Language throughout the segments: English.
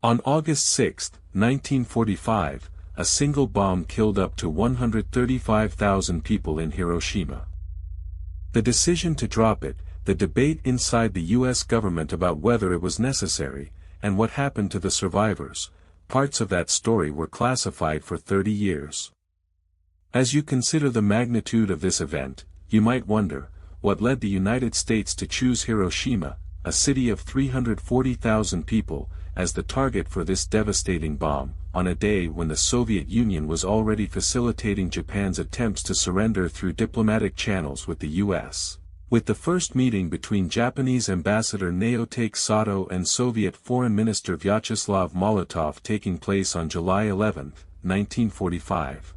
On August 6, 1945, a single bomb killed up to 135,000 people in Hiroshima. The decision to drop it, the debate inside the U.S. government about whether it was necessary, and what happened to the survivors, parts of that story were classified for 30 years. As you consider the magnitude of this event, you might wonder, what led the United States to choose Hiroshima, a city of 340,000 people, as the target for this devastating bomb, on a day when the Soviet Union was already facilitating Japan's attempts to surrender through diplomatic channels with the U.S. With the first meeting between Japanese Ambassador Naotake Sato and Soviet Foreign Minister Vyacheslav Molotov taking place on July 11, 1945.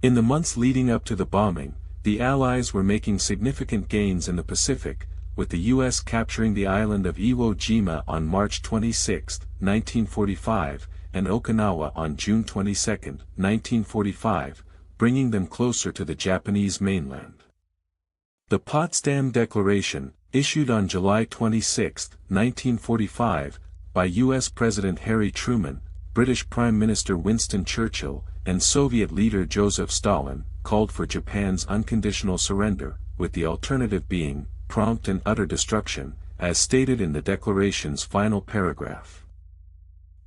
In the months leading up to the bombing, the Allies were making significant gains in the Pacific, with the U.S. capturing the island of Iwo Jima on March 26, 1945, and Okinawa on June 22, 1945, bringing them closer to the Japanese mainland. The Potsdam Declaration, issued on July 26, 1945, by U.S. President Harry Truman, British Prime Minister Winston Churchill, and Soviet leader Joseph Stalin, called for Japan's unconditional surrender, with the alternative being prompt and utter destruction, as stated in the declaration's final paragraph.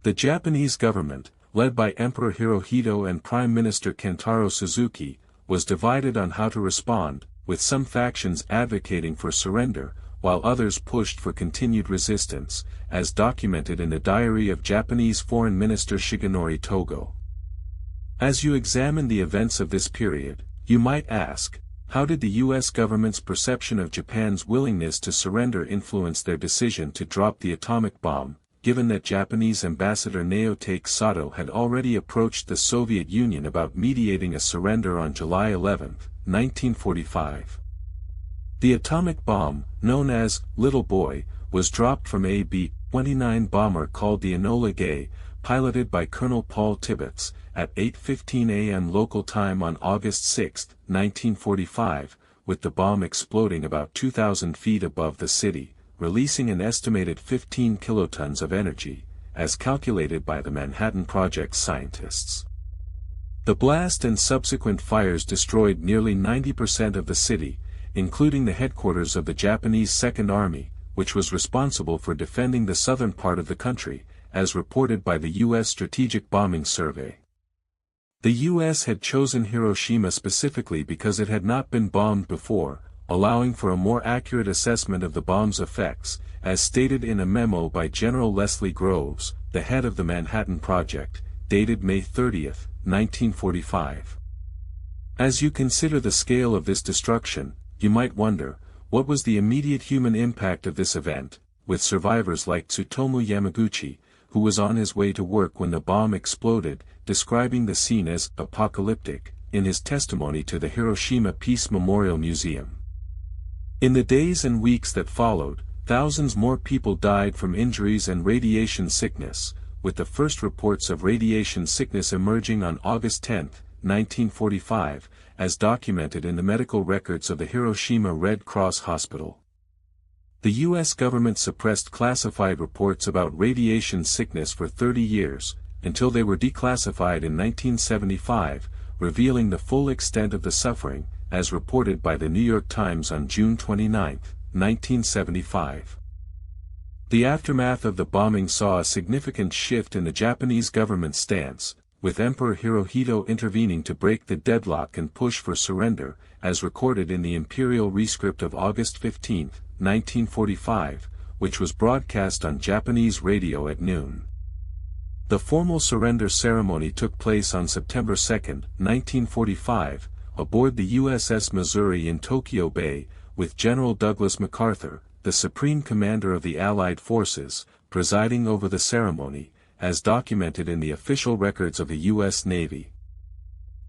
The Japanese government, led by Emperor Hirohito and Prime Minister Kentaro Suzuki, was divided on how to respond, with some factions advocating for surrender, while others pushed for continued resistance, as documented in the diary of Japanese Foreign Minister Shigenori Togo. As you examine the events of this period, you might ask, how did the U.S. government's perception of Japan's willingness to surrender influence their decision to drop the atomic bomb, given that Japanese Ambassador Naotake Sato had already approached the Soviet Union about mediating a surrender on July 11, 1945. The atomic bomb, known as Little Boy, was dropped from a B-29 bomber called the Enola Gay, piloted by Colonel Paul Tibbets, at 8:15 a.m. local time on August 6, 1945, with the bomb exploding about 2,000 feet above the city, releasing an estimated 15 kilotons of energy, as calculated by the Manhattan Project scientists. The blast and subsequent fires destroyed nearly 90% of the city, including the headquarters of the Japanese Second Army, which was responsible for defending the southern part of the country, as reported by the U.S. Strategic Bombing Survey. The U.S. had chosen Hiroshima specifically because it had not been bombed before, allowing for a more accurate assessment of the bomb's effects, as stated in a memo by General Leslie Groves, the head of the Manhattan Project, dated May 30, 1945. As you consider the scale of this destruction, you might wonder, what was the immediate human impact of this event, with survivors like Tsutomu Yamaguchi, who was on his way to work when the bomb exploded, describing the scene as apocalyptic, in his testimony to the Hiroshima Peace Memorial Museum. In the days and weeks that followed, thousands more people died from injuries and radiation sickness, with the first reports of radiation sickness emerging on August 10, 1945, as documented in the medical records of the Hiroshima Red Cross Hospital. The U.S. government suppressed classified reports about radiation sickness for 30 years, until they were declassified in 1975, revealing the full extent of the suffering, as reported by the New York Times on June 29, 1975. The aftermath of the bombing saw a significant shift in the Japanese government's stance, with Emperor Hirohito intervening to break the deadlock and push for surrender, as recorded in the Imperial Rescript of August 15, 1945, which was broadcast on Japanese radio at noon. The formal surrender ceremony took place on September 2, 1945, aboard the USS Missouri in Tokyo Bay, with General Douglas MacArthur, the Supreme Commander of the Allied Forces, presiding over the ceremony, as documented in the official records of the U.S. Navy.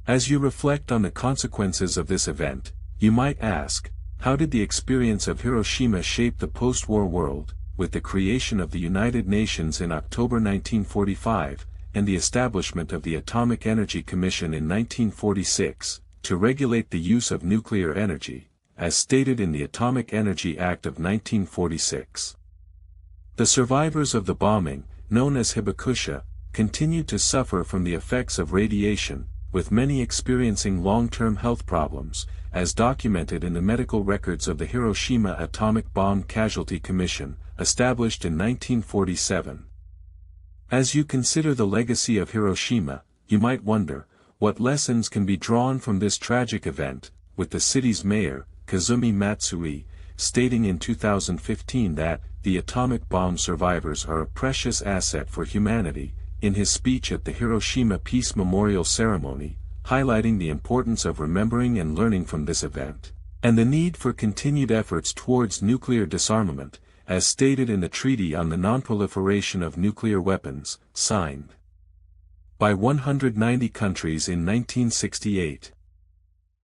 As you reflect on the consequences of this event, you might ask, how did the experience of Hiroshima shape the post-war world, with the creation of the United Nations in October 1945, and the establishment of the Atomic Energy Commission in 1946, to regulate the use of nuclear energy, as stated in the Atomic Energy Act of 1946. The survivors of the bombing, known as hibakusha, continued to suffer from the effects of radiation, with many experiencing long-term health problems, as documented in the medical records of the Hiroshima Atomic Bomb Casualty Commission, established in 1947. As you consider the legacy of Hiroshima, you might wonder, what lessons can be drawn from this tragic event, with the city's mayor, Kazumi Matsui, stating in 2015 that, "The atomic bomb survivors are a precious asset for humanity," in his speech at the Hiroshima Peace Memorial Ceremony, highlighting the importance of remembering and learning from this event, and the need for continued efforts towards nuclear disarmament, as stated in the Treaty on the Non-Proliferation of Nuclear Weapons, signed by 190 countries in 1968.